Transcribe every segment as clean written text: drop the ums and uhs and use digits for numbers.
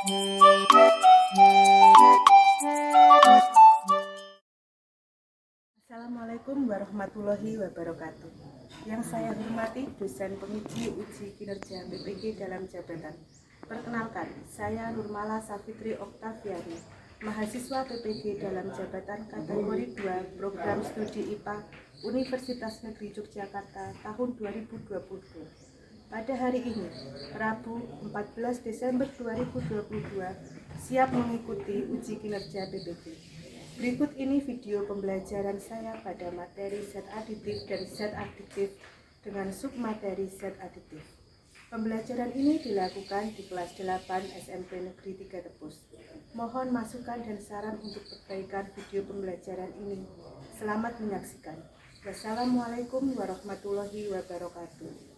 Assalamualaikum warahmatullahi wabarakatuh. Yang saya hormati dosen penguji uji kinerja PPG dalam jabatan. Perkenalkan, saya Nurmala Safitri Oktaviani, mahasiswa PPG dalam jabatan kategori 2 program studi IPA Universitas Negeri Yogyakarta tahun 2022. Pada hari ini, Rabu 14 Desember 2022, siap mengikuti uji kinerja PPG. Berikut ini video pembelajaran saya pada materi zat aditif dan zat adiktif dengan submateri zat aditif. Pembelajaran ini dilakukan di kelas 8 SMP Negeri 3 Tepus. Mohon masukan dan saran untuk perbaikan video pembelajaran ini. Selamat menyaksikan. Wassalamualaikum warahmatullahi wabarakatuh.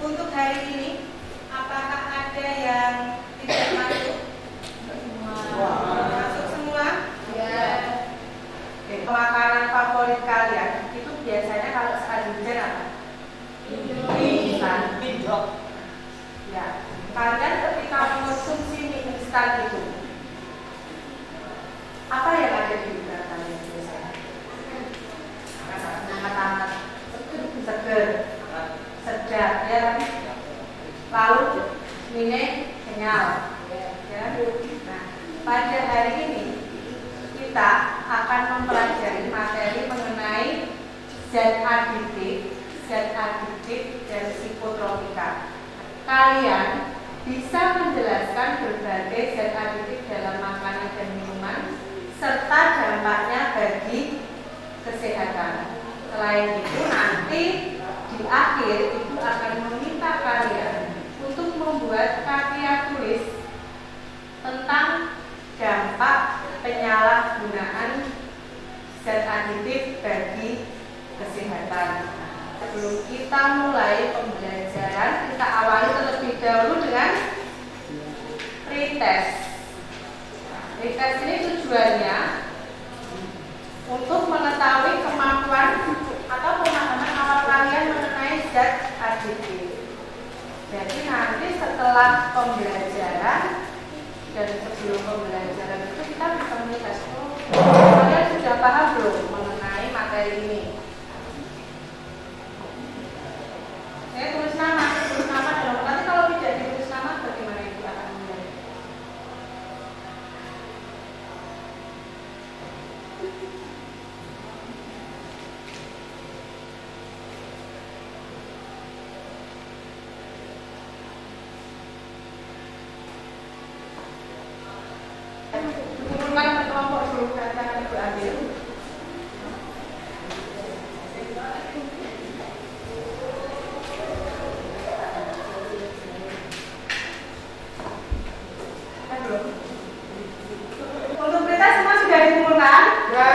Untuk hari ini, apakah ada yang tidak masuk? Masuk semua? Ya. Makanan favorit kalian itu biasanya kalau saat hujan apa? Mie instan. Ya. Kalian ketika mengonsumsi mie instan itu, apa yang ada di pikiran kalian biasanya? Hangat-hangat, seger, sedap, ya. Lalu mie kenyal, ya. Nah, pada hari ini kita akan mempelajari materi mengenai zat aditif dan psikotropika. Kalian bisa menjelaskan berbagai zat aditif dalam makanan dan minuman serta dampaknya bagi kesehatan. Selain itu, nanti di akhir Ibu akan meminta kalian untuk membuat karya tulis tentang dampak penyalahgunaan zat aditif bagi kesehatan. Sebelum kita mulai pembelajaran, kita awali terlebih dahulu dengan pretest. Pretest ini tujuannya untuk mengetahui kemampuan atau pemahaman awal kalian mengenai zat aditif. Jadi nanti setelah pembelajaran dan sebelum pembelajaran itu kita bisa melihat, kalian sudah paham belum mengenai materi ini? Saya tulis nama dalam nanti kalau tidak ditulis nama bagaimana Ibu akan menilai? Kumpulkan ke kelompok dulu, nanti akan Ibu ambil. Untuk kita semua sudah dikumpulkan? Ya.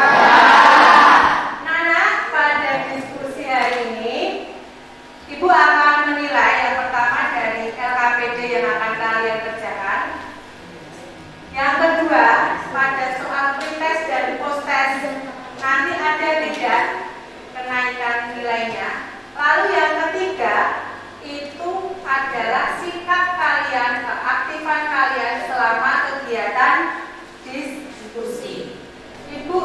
Nana, pada diskusi hari ini Ibu akan menilai yang pertama dari LKPD yang akan kalian kerjakan. Yang kedua, pada soal pretest dan posttest nanti ada tidak kenaikan nilainya. Lalu yang ketiga itu adalah sikap kalian, keaktifan kalian selama kegiatan diskusi. Ibu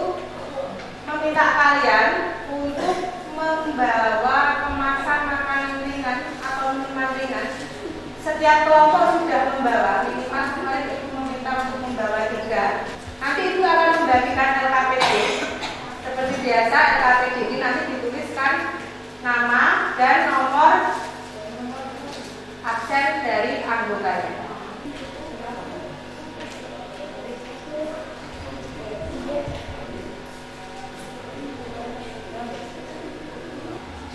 meminta kalian untuk membawa kemasan makanan ringan atau minuman ringan. Setiap kelompok sudah membawa, minimal kemarin Ibu meminta untuk membawa 3. Nanti Ibu akan membagikan LKPD. Seperti biasa LKPD ini nanti dituliskan nama dan nomor absen dari anggotanya.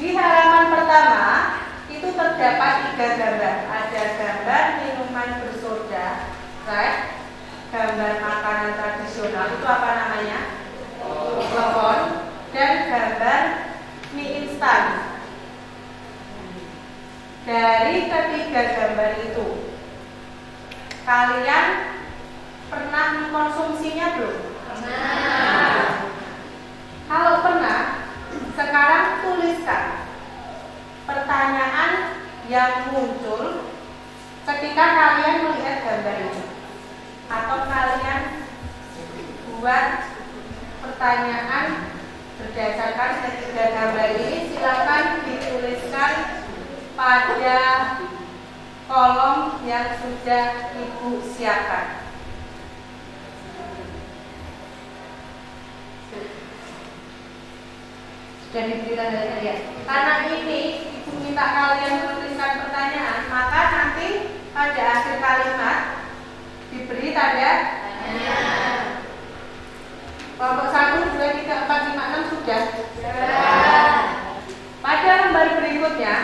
Di halaman pertama itu terdapat 3 gambar. Ada gambar minuman bersoda, right? Gambar makanan tradisional itu apa namanya? Lepon. Dan gambar mie instan. Dari ketiga gambar itu, kalian pernah mengkonsumsinya belum? Pernah. Kalau pernah, sekarang tuliskan pertanyaan yang muncul ketika kalian melihat gambar ini. Atau kalian buat pertanyaan berdasarkan ketiga gambar ini, silakan dituliskan pada kolom yang sudah Ibu siapkan. Sudah diberi tanda ya. Karena ini Ibu minta kalian menuliskan pertanyaan, maka nanti pada akhir kalimat diberi tanda tanya. Kelompok 1, 2, 3, 4, 5, 6 sudah? Sudah. Pada lembar berikutnya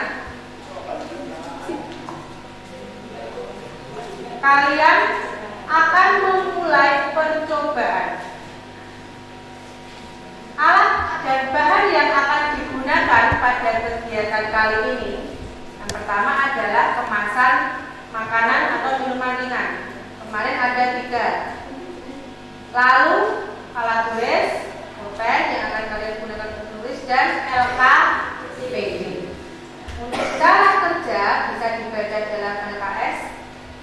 kalian akan memulai percobaan. Alat dan bahan yang akan digunakan pada kegiatan kali ini, yang pertama adalah kemasan makanan atau minuman ringan. Kemarin ada 3. Lalu alat tulis, pulpen yang akan kalian gunakan untuk tulis, dan LKPD. Untuk cara kerja bisa dibaca dalam LKS,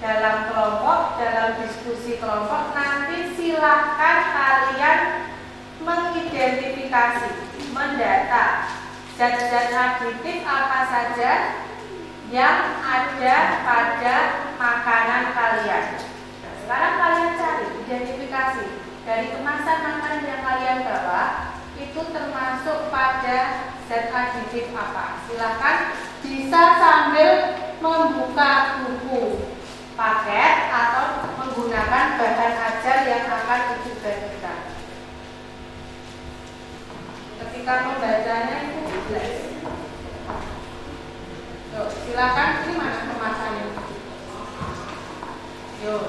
dalam kelompok, dalam diskusi kelompok. Nanti silahkan kalian mengidentifikasi, mendata zat-zat aditif apa saja yang ada pada makanan kalian. Nah, sekarang kalian cari identifikasi dari kemasan makanan yang kalian bawa itu termasuk pada zat aditif apa. Silahkan bisa sambil membuka buku paket atau menggunakan bahan ajar yang akan Ibu bagikan. Ketika membacanya itu jelas. Yuk, silakan, ini mana kemasannya? Yuk.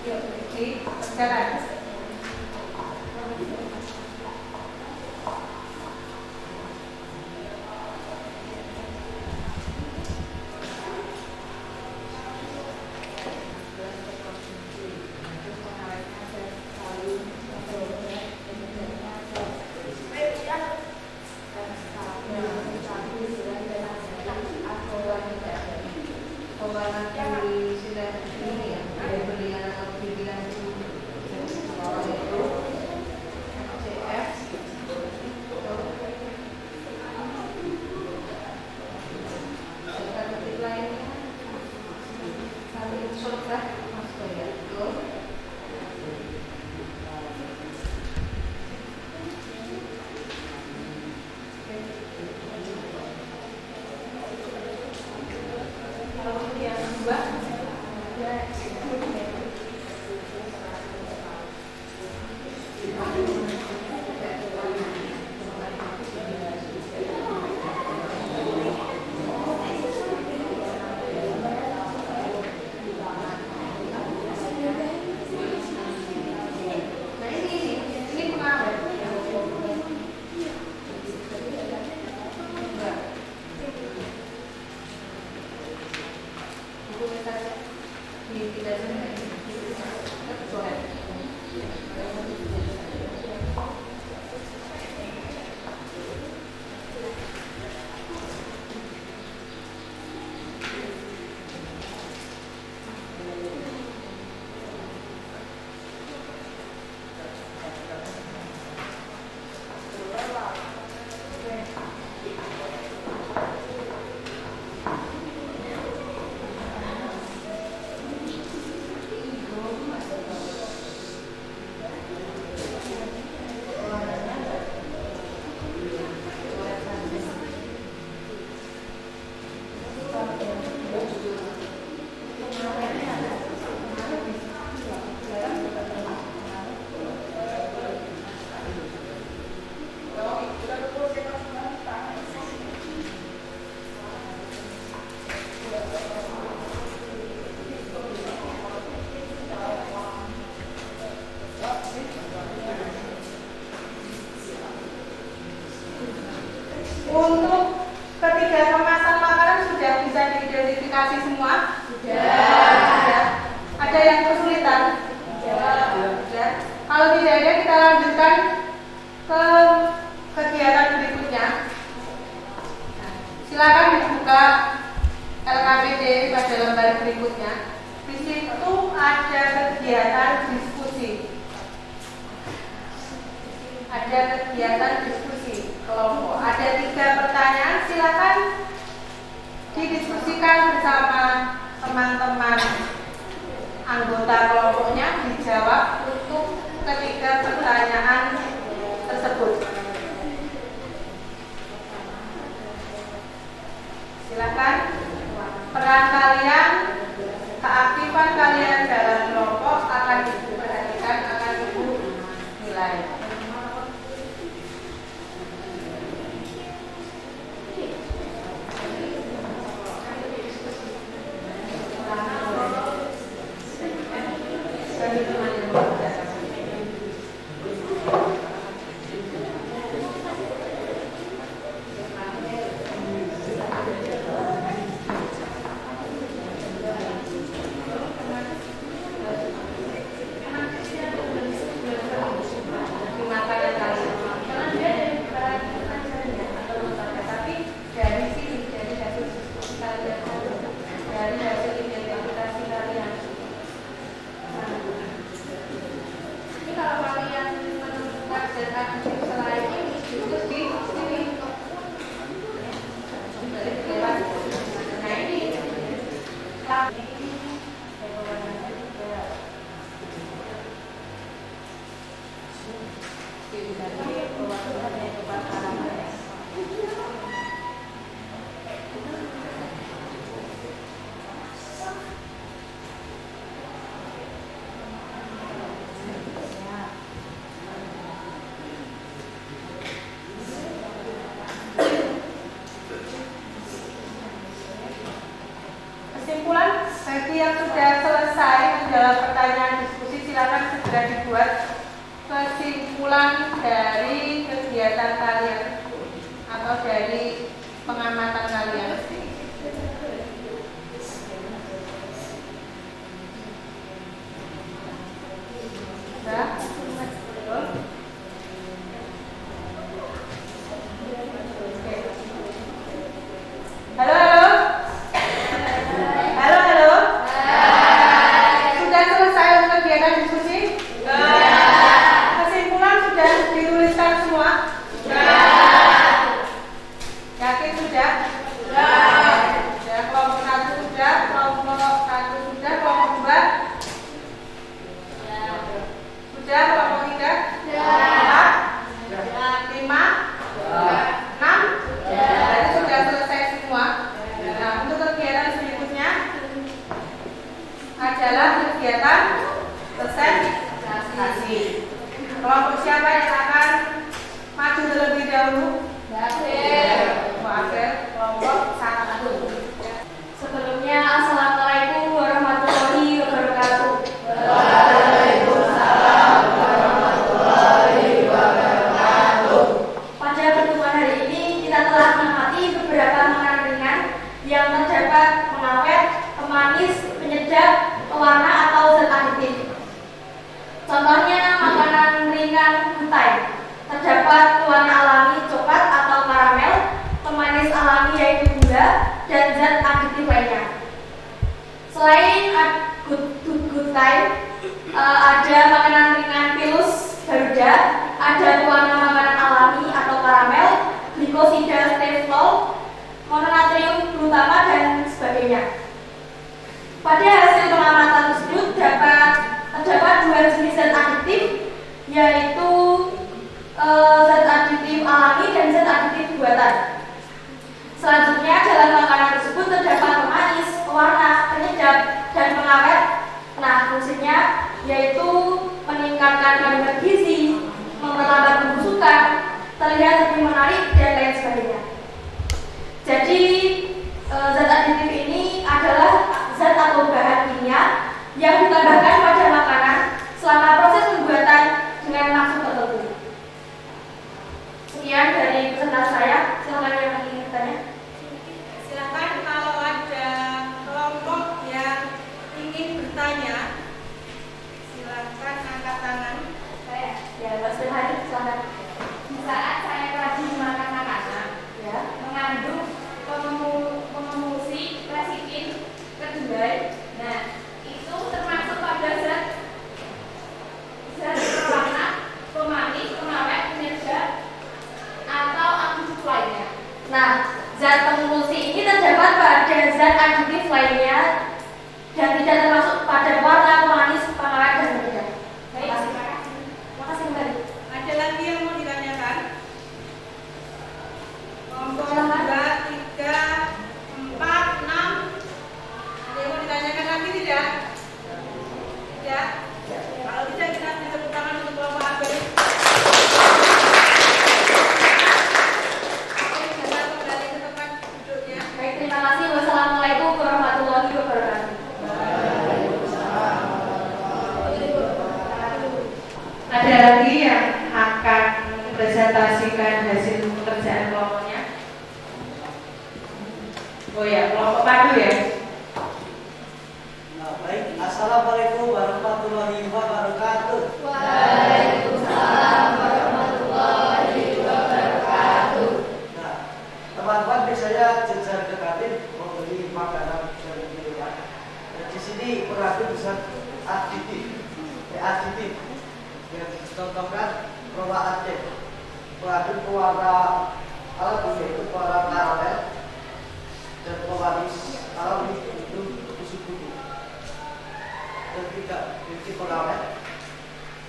Yuk, kerjakan. Untuk ketiga kemasan makanan sudah bisa diidentifikasi semua? Sudah. Ada yang kesulitan? Sudah. Kalau tidak ada, kita lanjutkan ke kegiatan berikutnya. Silakan dibuka LKPD pada lembar berikutnya. Di situ ada kegiatan diskusi. Ada kegiatan diskusi kelompok. Ada 3 pertanyaan, silakan didiskusikan bersama teman-teman anggota kelompoknya, dijawab untuk ketiga pertanyaan tersebut. Silakan. Peran kalian, keaktifan kalian dalam kelompok akan diperhatikan, akan ibu nilai. Kesimpulan, bagi yang sudah selesai menjawab pertanyaan diskusi silakan segera dibuat kesimpulan dari kegiatan kalian atau dari pengamatan kalian. Halo, halo. Halo, halo. Sudah selesai untuk kegiatan diskusi? Kesimpulan sudah dituliskan semua? Yakin sudah? Sudah. Kelompok 1 sudah, kelompok 1 sudah, kelompok 2? Sudah, kelompok 3? 4? 5? 6? Berarti sudah selesai semua. Nah, untuk kegiatan berikutnya adalah kegiatan presentasi. Kelompok siapa yang akan maju terlebih dahulu? Akhir kelompok 1. Sebelumnya, Assalamualaikum warahmatullahi wabarakatuh. Pada pertemuan hari ini kita telah mengamati beberapa makanan ringan yang terdapat pengawet, pemanis, penyedap, pewarna atau zat aditif. Contohnya makanan ringan gulai, terdapat pewarna alami coklat atau karamel, pemanis alami yaitu gula, dan zat aditif lainnya. Selain gulai, ada makanan ringan pilus garuda, ada pewarna makanan alami atau karamel, glikosida stevia, mononatrium glutama, dan sebagainya. Pada hasil pengamatan tersebut terdapat 2 jenis zat aditif, yaitu zat aditif alami dan zat aditif buatan. Selanjutnya dalam makanan tersebut terdapat pemanis, pewarna, penyedap, dan pengawet. Nah, fungsinya yaitu meningkatkan kandungan gizi, memperlambat pembusukan, terlihat lebih menarik, dan lain sebagainya. Jadi zat aditif ini adalah zat atau bahan kimia yang ditambahkan pada makanan selama proses pembuatan dengan maksud tertentu. Sekian dari presentasi saya. Silakan yang ingin bertanya. Silakan kalau ada kelompok yang ingin bertanya, silakan angkat tangan. Saya, ya, Mas Firhani, silakan. Di saat saya rajin makan makanan, Ya. mengandung pememulsi, lecitin, kedelai. Nah, itu termasuk pada zat pewarna, pemanis, pengawet, penyedap, atau aditif lainnya. Nah, zat pemulsi ini terdapat pada zat aditif lainnya dan tidak termasuk pada warna, pemanis, pengawet, dan penyedap. Baik, terima kasih. Makasih kembali. Ada lagi yang mau ditanyakan? Kelompok Silakan. 2, 3, 4, 6. Ada yang mau ditanyakan lagi tidak? Tidak? Kalau tidak, kita beri tepuk tangan untuk kelompok AB. Oke, kita kembali ke tempat duduknya. Baik, terima kasih. Wassalamualaikum warahmatullahi wabarakatuh. Ada lagi yang akan presentasikan hasil pekerjaan kelompoknya? Oh ya, kelompok padu ya. Nah, baik. Assalamualaikum warahmatullahi wabarakatuh. Waalaikumsalam warahmatullahi wabarakatuh. Nah, teman-teman biasanya jajan ke kantin membeli makanan dan minuman. Nah, di sini mengandung zat aditif, aditif yang dicontohkan pewarna aceh, mengandung pewarna alami yaitu pewarna karamel dan pemanis alami itu susu bubuk. Dan tidak memiliki pengawet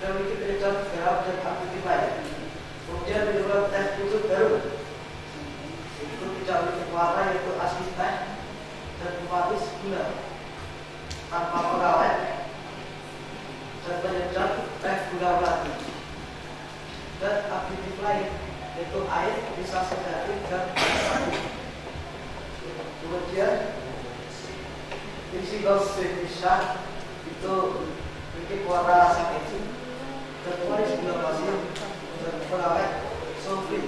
dan memiliki penyedap garam dan aditif lain. Kemudian minuman teh khusus baru itu tidak memiliki warna yaitu asli teh dan pemanis gula tanpa pengawet dan penyedap teh gula melati dan aditif lain yaitu air, bisa sedatif dan sabun. Kemudian isi dosis bisa itu Ini warna sakit. Tertulis sebelah pasir dan pengawet sulfit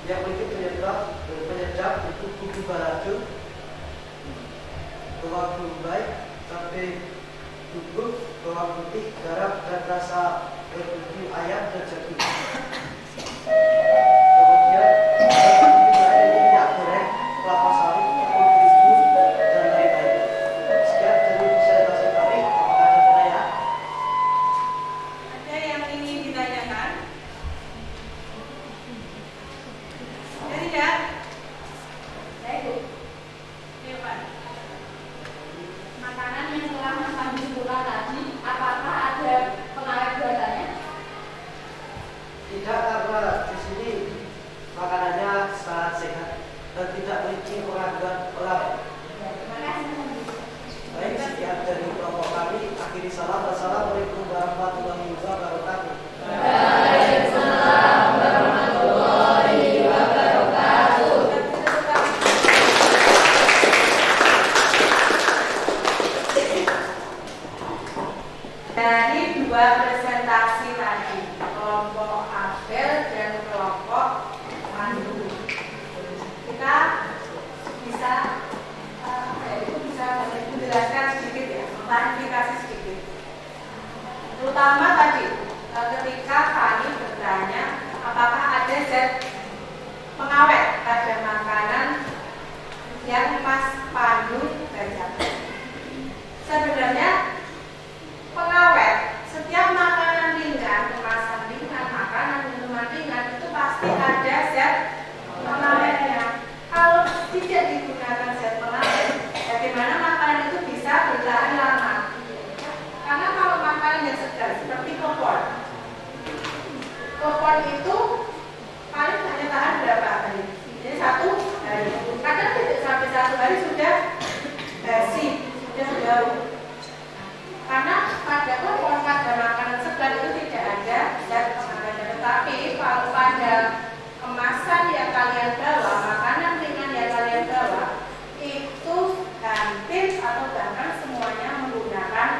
yang memiliki penyedap itu kubu balado, bawang bombay, cabai bubuk, bawang putih, garam, dan rasa berbumbu ayam dan jagung. Kemudian ada minyak goreng, kelapa sawit, tepung terigu, dan lain-lain. Sekian dari presentasi kami. Apakah ada pertanyaan? Ada yang ingin ditanyakan? Ada tidak? Ya, Ibu. Ayo, Pak. Makanan yang telah Mas Pandu sebutkan tadi, apakah ada pengawet buatannya? Tidak, karena di sini makanannya sangat sehat dan tidak memiliki pengandungan pengawet. Terima kasih, Mas Pandu. Baik, sekian dari kelompok kami. Akhiri salam. Wassalamualaikum warahmatullahi wabarakatuh. Dari dua presentasi tadi, kelompok Abel dan kelompok Pandu, kita bisa menjelaskan sedikit ya, klarifikasi sedikit. Terutama tadi ketika kami bertanya apakah ada zat pengawet pada makanan yang Mas Pandu bacakan. Sebenarnya pengawet, setiap makanan ringan, kemasan ringan, makanan minuman ringan itu pasti ada zat pengawetnya. Kalau tidak digunakan zat pengawet, bagaimana makanan itu bisa bertahan lama? Karena kalau makanan yang segar seperti klepon itu paling hanya tahan berapa hari? Jadi 1 hari. Kadang tidak sampai 1 hari sudah basi, sudah bau. Karena pada klepon, pada makanan segar itu tidak ada zat pengawetnya. Tetapi kalau pada kemasan yang kalian bawa, makanan ringan yang kalian bawa, itu hampir atau bahkan semuanya menggunakan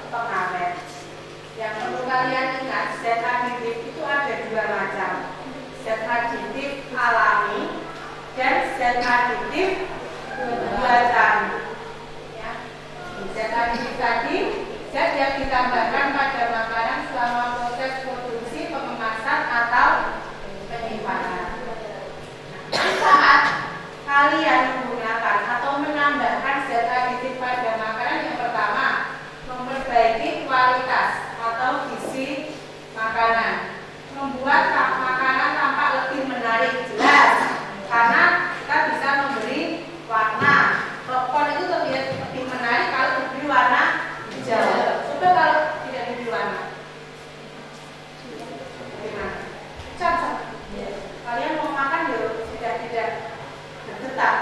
pengawet. Yang perlu kalian ingat, zat aditif itu ada 2 macam. Zat aditif alami dan zat aditif buatan. Ya. Zat aditif tadi zat yang ditambahkan pada makanan selama proses produksi, pengemasan atau penyimpanan. Nah, saat kalian menggunakan atau menambahkan zat aditif pada makanan, yang pertama memperbaiki kualitas atau gizi makanan, membuat makanan tampak lebih menarik, jelas, karena kita bisa memberi warna. Klepon itu lebih menarik kalau diberi warna hijau. Coba kalau tidak diberi warna, bagaimana? Cocok. Kalian mau makan ya sudah tidak bergetar.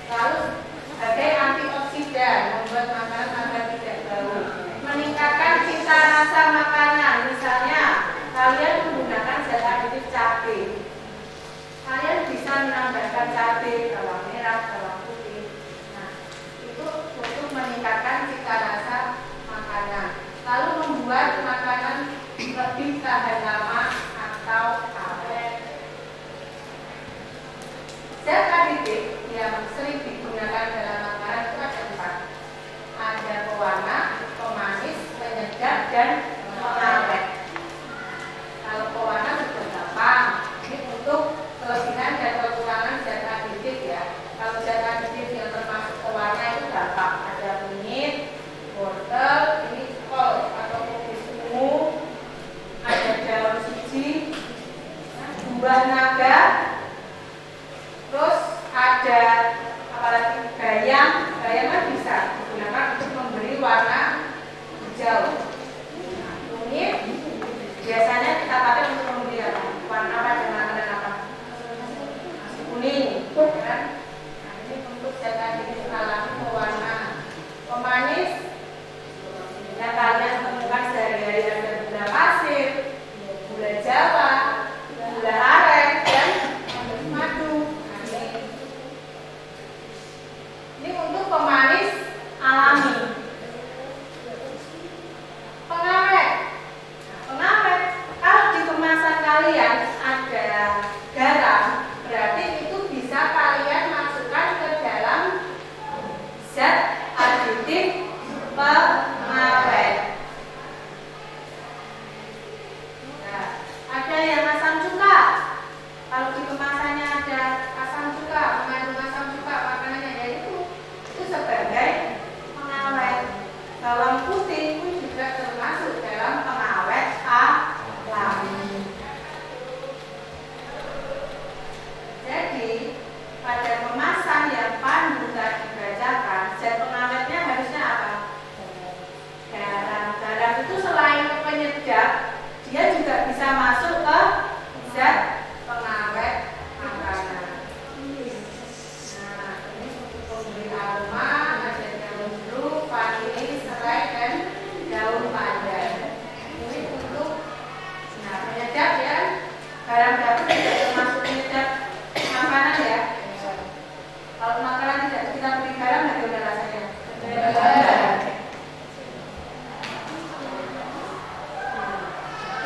Lalu sebagai antioksidan, membuat makanan agar tidak bau, meningkatkan cita rasa makanan. Misalnya kalian menggunakan zat aditif cabai, kalian bisa menambahkan cabai, bawang merah, bawang putih. Nah, itu untuk meningkatkan cita rasa makanan, lalu membuat makanan lebih tahan lama atau awet. Zat aditif yang sering digunakan dalam makanan itu ada 4. Ada pewarna, pemanis, penyedap, dan pengawet. zat aditif pengawet. Nah, ada yang asam cuka. Kalau di kemasannya ada asam cuka, mengandung asam cuka makanannya, yaitu itu sebagai pengawet. Bawang putih pun juga termasuk dalam pengawet alami. Jadi pada kemasan yang pandu tadi dibacakan, zat pengawetnya harusnya apa? Garam. Garam itu selain penyedap, dia juga bisa masuk ke zat pengawet makanan. Nah, ini untuk pemberi aroma, ada daun jeruk, vanili, serai, dan daun pandan. Ini untuk penyedap ya. Garam dapur tidak termasuk penyedap makanan ya. Kalau makanan tidak kita beri garam, bagaimana rasanya?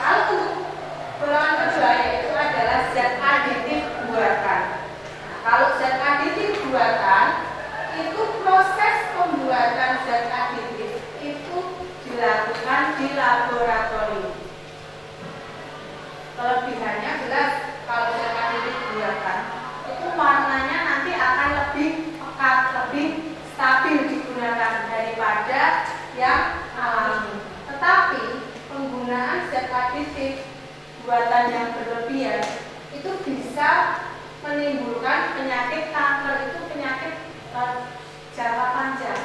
Kalau untuk golongan kedua yaitu adalah zat aditif buatan. Nah, kalau zat aditif buatan itu proses pembuatan zat aditif itu dilakukan di laboratorium. Kelebihannya jelas kalau zat aditif buatan itu warnanya nanti akan lebih pekat, lebih stabil digunakan daripada yang alami. Tetapi penggunaan zat aditif buatan yang berlebihan itu bisa menimbulkan penyakit kanker. Itu penyakit jangka panjang.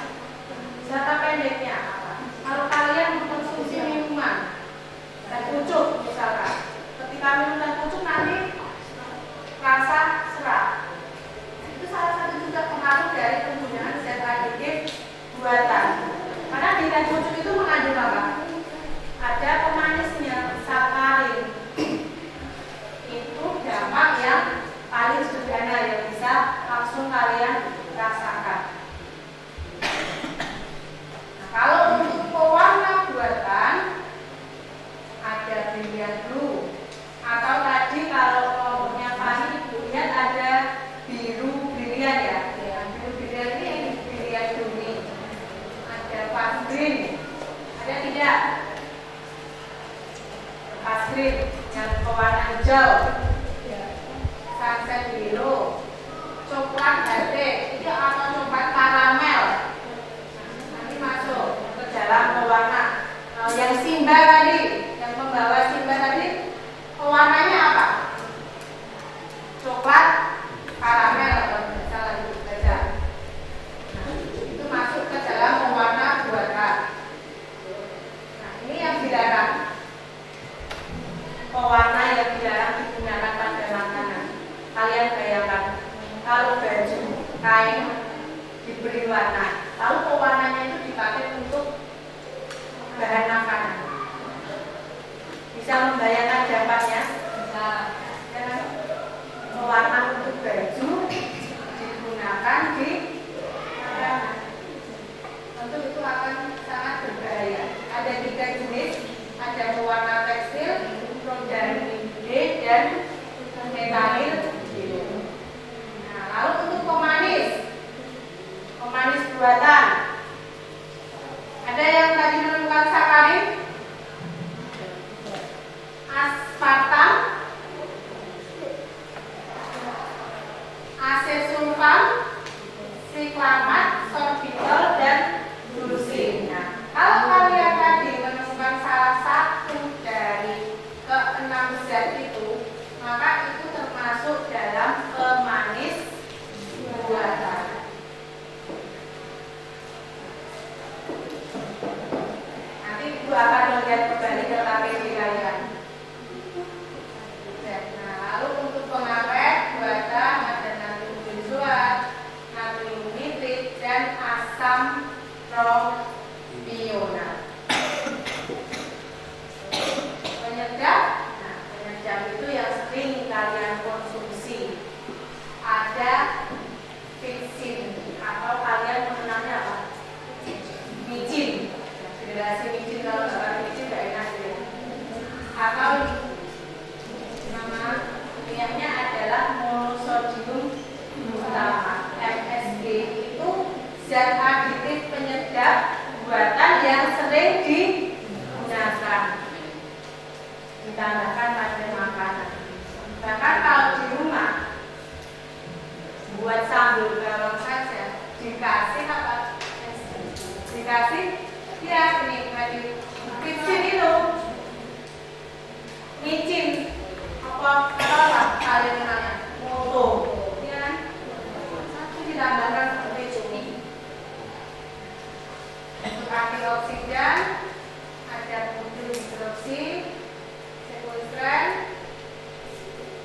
Jangka pendeknya apa? Kalau kalian mengkonsumsi minuman teh pucuk misalkan, ketika minum teh pucuk nanti rasa serat. Itu salah satu juga pengaruh dari penggunaan zat aditif buatan. Karena di teh pucuk itu mengandung apa? Ada pemanisnya, sakarin. Itu dampak yang paling sederhana yang bisa langsung kalian rasakan. Nah, kalau untuk pewarna buatan ada brilian blue, atau tadi kalau kelompoknya Fani ibu lihat ada biru brilian ya. Biru brilian ini brilian duni. Ada fast green. Ada tidak? Fast green yang pewarna hijau. Sunset biru. Coklat batik. Ini atau coklat karamel. Nanti masuk ke dalam pewarna. Yang Simba tadi, yang membawa Simba tadi, pewarnanya apa? Coklat karamel atau salah baca. Nah, itu masuk ke dalam pewarna buatan. Nah, ini yang dilarang. Pewarna yang dilarang digunakan pada makanan. Kalian bayangkan, kalau baju kain diberi warna, lalu pewarnanya itu dipakai untuk bahan makanan. Bisa membayangkan dampaknya? Bisa. Pewarna untuk baju digunakan di makanan. Tentu itu akan sangat berbahaya. Ada 3 jenis, ada pewarna tekstil, rhodamide, dan metanil biru. Nah, lalu untuk pemanis buatan, ada yang tadi menemukan sakarin, aspartam, asesulfam, siklamat, sorbitol, dan glusin. Nah, kalau kalian tadi menemukan salah satu dari ke-6 zat itu, maka itu termasuk dalam pemanis buatan. Nanti ibu akan melihat kembali ke KPD kalian. Nah, lalu untuk pengawet buatan ada natrium benzoat, natrium nitrit, dan asam propionat. Penyedap, nah penyedap itu yang sering kalian konsumsi. Ada vitsin atau kalian mengenalnya apa? Micin. Generasi micin, kalau nggak micin nggak enak ya. Atau nama minyaknya adalah monosodium glutamate (MSG). Itu zat aditif penyedap buatan yang sering digunakan, ditambahkan pada makanan. Bahkan kalau di rumah buat sambal bawang saja dikasih apa? Dikasih hias nih, micin itu, micin apa kalian kenalnya? Moto, ya kan? Satu ditambahkan seperti cumi. Untuk antioksidan ada butyl hidroksi, sekuistren.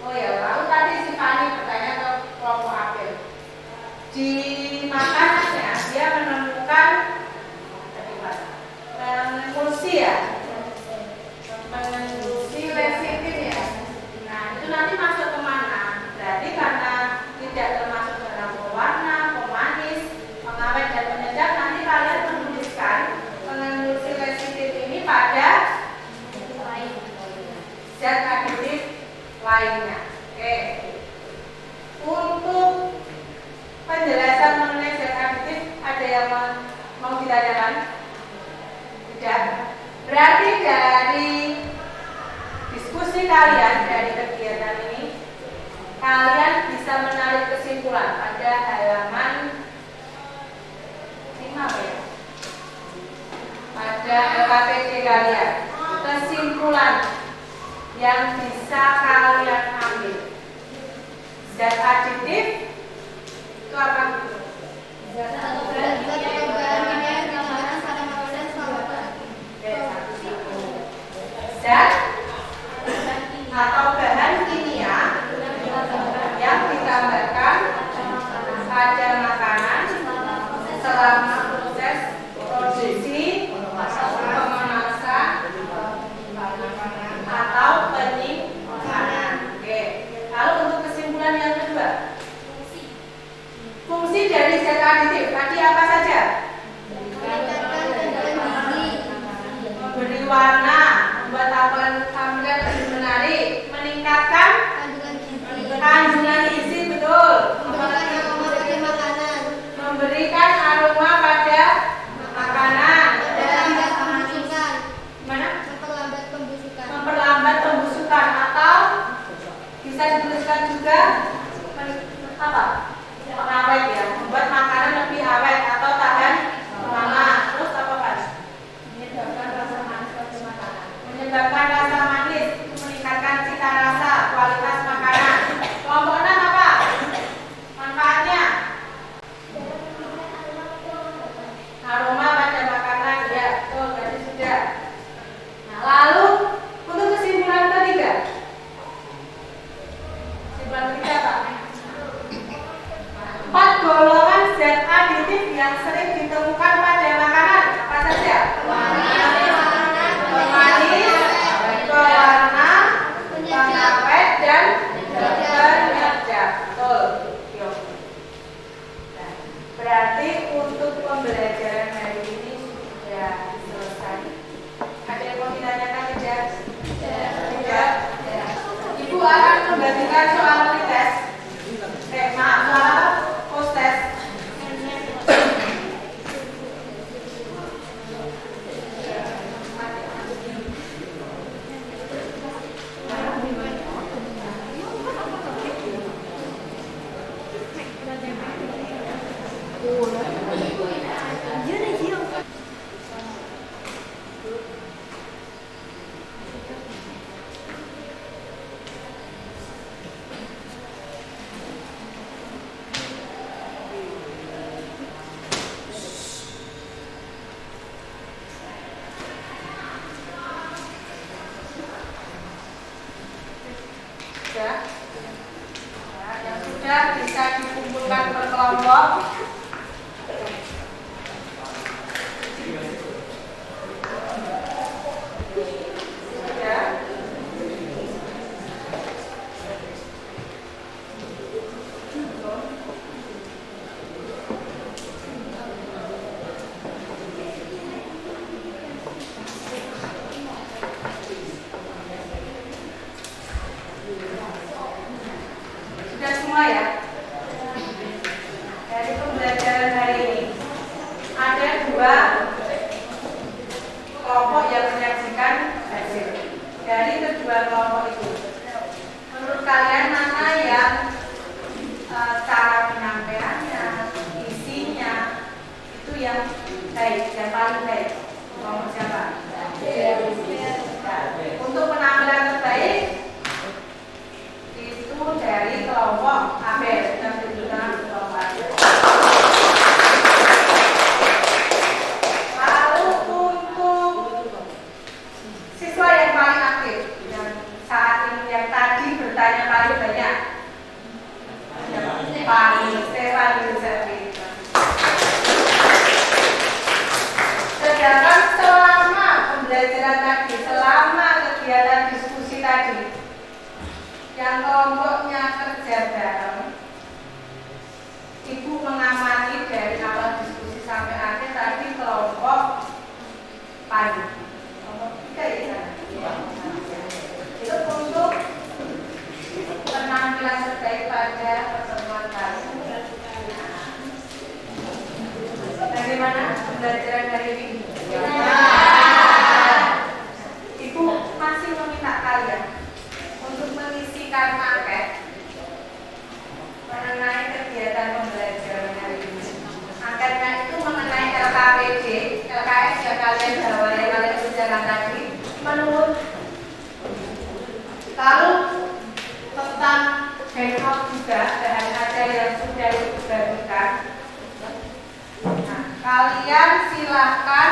Oh ya, lalu tadi si Fani bertanya ke kelompok apel. Di makanannya dia menemukan emulsi ya, emulsi lesitin ya. Nah itu nanti masuk kemana? Berarti karena tidak termasuk dalam pewarna, pemanis, pengawet dan penyedap, nanti kalian menuliskan emulsi lesitin ini pada zat aditif lainnya. Oke. Untuk penjelasan mengenai zat aditif ada yang mau ditanyakan? Tidak. Berarti dari diskusi kalian dari kegiatan ini, kalian bisa menarik kesimpulan pada halaman 5 ya. Pada LKPD kalian, kesimpulan yang bisa kalian ambil. Zat aditif itu apa? Zat atau bahan kimia yang ditambahkan pada makanan selama proses produksi, pemanasan atau penyimpanan. Oke. Lalu untuk kesimpulan yang kedua, fungsi dari zat aditif tadi apa saja? Memberi warna, membuat tampilan lebih menarik, meningkatkan kandungan gizi, betul. Memberikan aroma pada makanan. Gimana? Memperlambat pembusukan atau bisa dituliskan juga apa? Pengawet ya, membuat makanan lebih awet atau tahan lama. Terus apa Pak? Menyebabkan rasa manis, meningkatkan cita rasa, kualitas makanan. Kelompok 6 apa? Manfaatnya? Aroma pada makanan, ya, betul, berarti sudah. Nah, lalu untuk kesimpulan ketiga. Kesimpulan ketiga apa? 4 golongan zat aditif yang sering ditemukan pada makanan apa saja? Pemanis, pewarna, pengawet dan penyedap. Betul. Nah, berarti untuk pembelajaran hari ini sudah selesai. Ada yang mau ditanyakan tidak? Tidak. Ibu akan membagikan soal tes. Maaf, soal post test. Yang sudah bisa dikumpulkan per kelompok. Sudah. Sudah semua ya? Dari dua kelompok yang menyaksikan hasil. Dari kedua kelompok itu, menurut kalian mana yang cara penyampaiannya, isinya itu yang baik, yang paling baik? Kelompok siapa? Untuk penampilan terbaik itu dari kelompok Abel. Kita tunjukkan kelompok Abel. Lalu untuk siswa yang paling aktif, yang saat ini, yang tadi bertanya paling banyak, paling Stefan Yusefi. Sedangkan selama pembelajaran tadi, selama kegiatan diskusi tadi, yang kelompoknya kerja bareng, Ibu mengamati dari awal diskusi sampai akhir tadi kelompok pagi. Kelompok 3 ya. Itu untuk penampilan terbaik pada pertemuan kali ini. Bagaimana pembelajaran hari ini? Ibu masih meminta kalian untuk mengisikan angket mengenai kegiatan pembelajaran hari ini. Angketnya itu mengenai LKPD, LKS yang kalian bawa, yang kalian bicarakan tadi, menurut lalu tentang handout juga, bahan ajar yang sudah dibagikan. Nah, kalian silahkan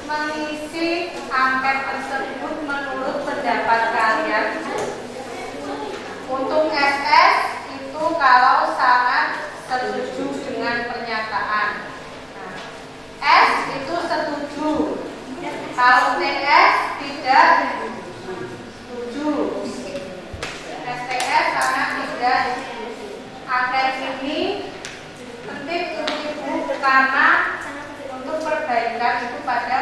mengisi angket tersebut menurut pendapat kalian. Untuk SS itu kalau sangat setuju dengan pernyataan. Nah, S itu setuju. Kalau TS tidak setuju. STS sangat tidak. Angket ini penting untuk Ibu karena untuk perbaikan itu pada